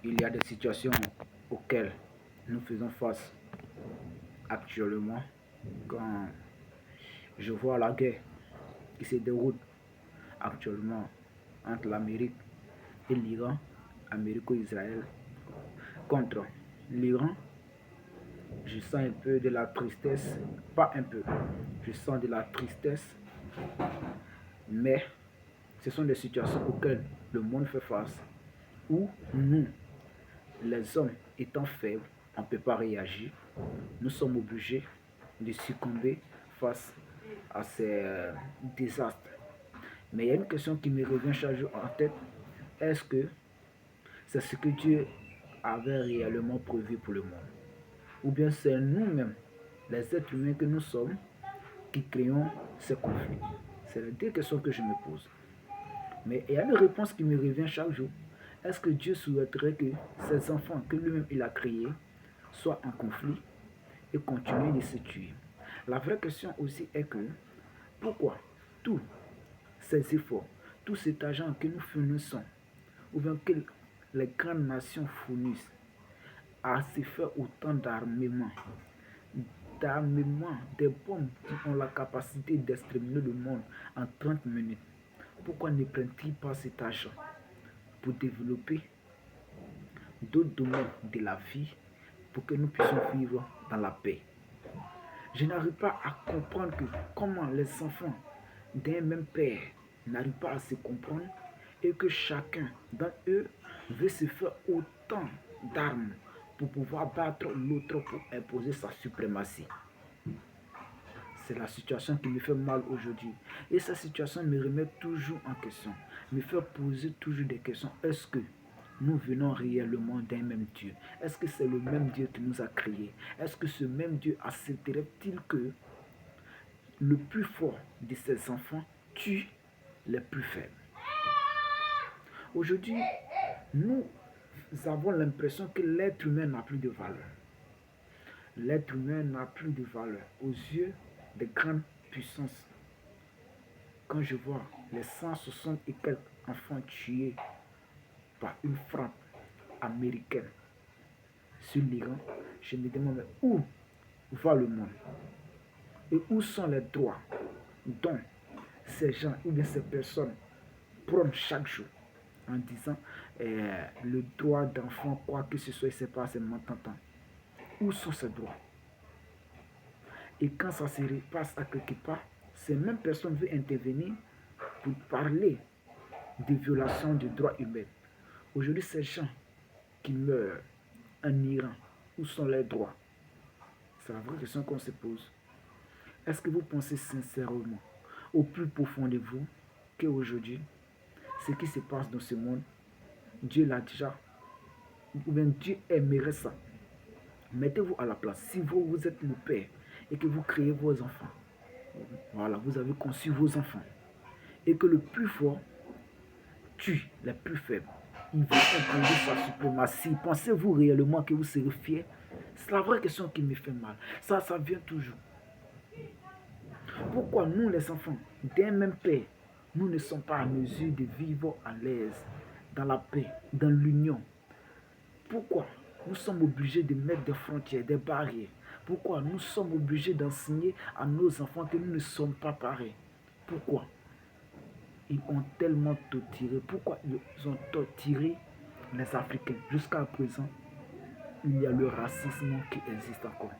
Il y a des situations auxquelles nous faisons face actuellement quand je vois la guerre qui se déroule actuellement entre l'Amérique et l'Iran, Américo-Israël, contre l'Iran. Je sens un peu de la tristesse, pas un peu, je sens de la tristesse, mais ce sont des situations auxquelles le monde fait face, où nous, les hommes étant faibles, on ne peut pas réagir. Nous sommes obligés de succomber face à ces désastres. Mais il y a une question qui me revient chaque jour en tête. Est-ce que c'est ce que Dieu avait réellement prévu pour le monde? Ou bien c'est nous-mêmes, les êtres humains que nous sommes, qui créons ces conflits? C'est les deux questions que je me pose. Mais il y a une réponse qui me revient chaque jour. Est-ce que Dieu souhaiterait que ces enfants que lui-même il a créés soient en conflit et continuent de se tuer? La vraie question aussi est que pourquoi tous ces efforts, tout cet argent que nous fournissons, ou bien que les grandes nations fournissent à se faire autant d'armements, des bombes qui ont la capacité d'exterminer le monde en 30 minutes, pourquoi ne prennent-ils pas cet argent pour développer d'autres domaines de la vie pour que nous puissions vivre dans la paix? Je n'arrive pas à comprendre que comment les enfants d'un même père n'arrivent pas à se comprendre et que chacun d'entre eux veut se faire autant d'armes pour pouvoir battre l'autre pour imposer sa suprématie. C'est la situation qui me fait mal aujourd'hui. Et cette situation me remet toujours en question, me fait poser toujours des questions. Est-ce que nous venons réellement d'un même Dieu? Est-ce que c'est le même Dieu qui nous a créés? Est-ce que ce même Dieu accepterait-il que le plus fort de ses enfants tue les plus faibles? Aujourd'hui, nous avons l'impression que l'être humain n'a plus de valeur. L'être humain n'a plus de valeur aux yeux des grandes puissances. Quand je vois les 160 et quelques enfants tués par une frappe américaine sur l'Iran, je me demande où va le monde et où sont les droits dont ces gens ou bien ces personnes prônent chaque jour en disant le droit d'enfant, quoi que ce soit, c'est pas seulement tentant. Où sont ces droits? Et quand ça se repasse à quelque part, ces mêmes personnes veulent intervenir pour parler de violations des droits humains. Aujourd'hui, ces gens qui meurent en Iran, où sont leurs droits? C'est la vraie question qu'on se pose. Est-ce que vous pensez sincèrement, au plus profond de vous, qu'aujourd'hui, ce qui se passe dans ce monde, Dieu l'a déjà, ou bien Dieu aimerait ça? Mettez-vous à la place. Si vous êtes le père et que vous créez vos enfants, voilà, vous avez conçu vos enfants, et que le plus fort tue les plus faibles, il va imposer sa suprématie. Pensez-vous réellement que vous serez fiers? C'est la vraie question qui me fait mal. Ça vient toujours. Pourquoi nous, les enfants d'un même père, nous ne sommes pas en mesure de vivre à l'aise, dans la paix, dans l'union? Pourquoi nous sommes obligés de mettre des frontières, des barrières? Pourquoi nous sommes obligés d'enseigner à nos enfants que nous ne sommes pas pareils? Pourquoi ils ont tellement torturé? Pourquoi ils ont torturé les Africains? Jusqu'à présent, il y a le racisme qui existe encore.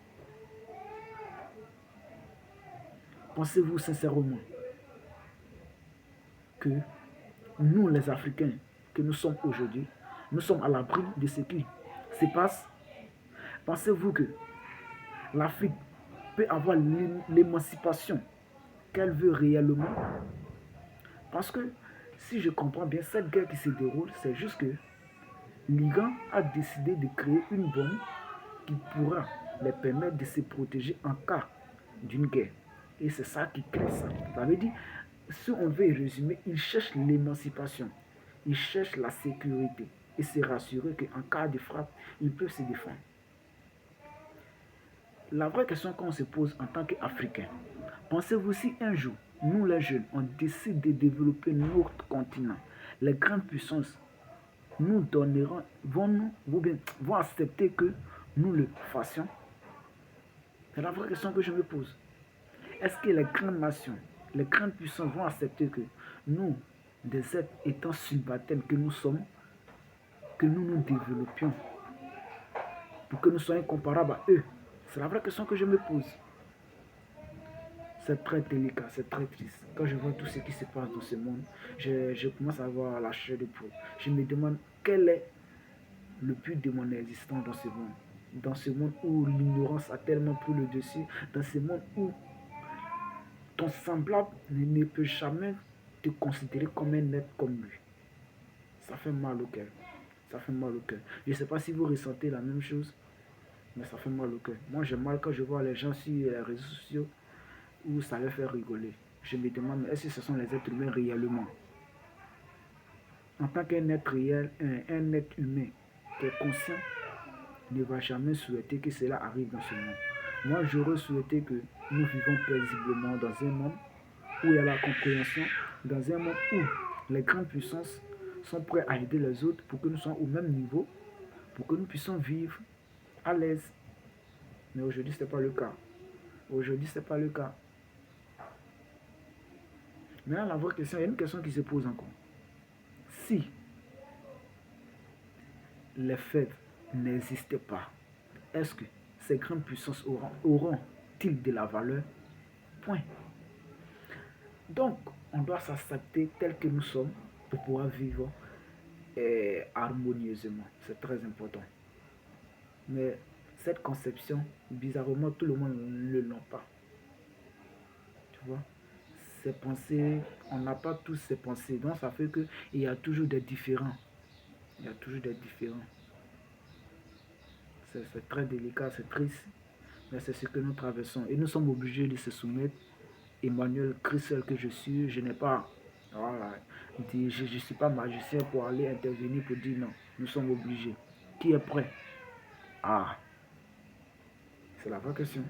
Pensez-vous sincèrement que nous, les Africains, que nous sommes aujourd'hui, nous sommes à l'abri de ce qui se passe? Pensez-vous que l'Afrique peut avoir l'émancipation qu'elle veut réellement? Parce que, si je comprends bien, cette guerre qui se déroule, c'est juste que l'Iran a décidé de créer une bombe qui pourra les permettre de se protéger en cas d'une guerre. Et c'est ça qui crée ça. Ça veut dire, si on veut résumer, ils cherchent l'émancipation, ils cherchent la sécurité et se rassurer qu'en cas de frappe, ils peuvent se défendre. La vraie question qu'on se pose en tant qu'Africains, pensez-vous si un jour, nous les jeunes, on décide de développer notre continent, les grandes puissances nous donneront, vont accepter que nous le fassions? C'est la vraie question que je me pose. Est-ce que les grandes nations, les grandes puissances vont accepter que nous, des êtres étant subalternes que nous sommes, que nous nous développions pour que nous soyons comparables à eux? C'est la vraie question que je me pose. C'est très délicat, c'est très triste. Quand je vois tout ce qui se passe dans ce monde, je commence à avoir la chair de poule. Je me demande quel est le but de mon existence dans ce monde. Dans ce monde où l'ignorance a tellement pris le dessus, dans ce monde où ton semblable ne peut jamais te considérer comme un être comme lui. Ça fait mal au cœur. Ça fait mal au cœur. Je ne sais pas si vous ressentez la même chose, mais ça fait mal au cœur. Moi, j'ai mal quand je vois les gens sur les réseaux sociaux où ça les fait rigoler. Je me demande, est-ce que ce sont les êtres humains réellement? En tant qu'un être réel, un être humain qui est conscient, ne va jamais souhaiter que cela arrive dans ce monde. Moi, j'aurais souhaité que nous vivons paisiblement dans un monde où il y a la compréhension, dans un monde où les grandes puissances sont prêtes à aider les autres pour que nous soyons au même niveau, pour que nous puissions vivre à l'aise. Mais aujourd'hui, ce n'est pas le cas. Aujourd'hui, ce n'est pas le cas. Maintenant, la vraie question, il y a une question qui se pose encore. Si les faits n'existaient pas, est-ce que ces grandes puissances auront-ils de la valeur? Point. Donc, on doit s'accepter tel que nous sommes pour pouvoir vivre harmonieusement. C'est très important. Mais cette conception, bizarrement, tout le monde ne l'a pas. Tu vois? Ces pensées, on n'a pas tous ces pensées. Donc, ça fait qu'il y a toujours des différents. Il y a toujours des différents. C'est très délicat, c'est triste. Mais c'est ce que nous traversons. Et nous sommes obligés de se soumettre. Emmanuel, Christ que je suis, je n'ai pas... Voilà, je ne suis pas magicien pour aller intervenir pour dire non. Nous sommes obligés. Qui est prêt? Ah, c'est la vraie question.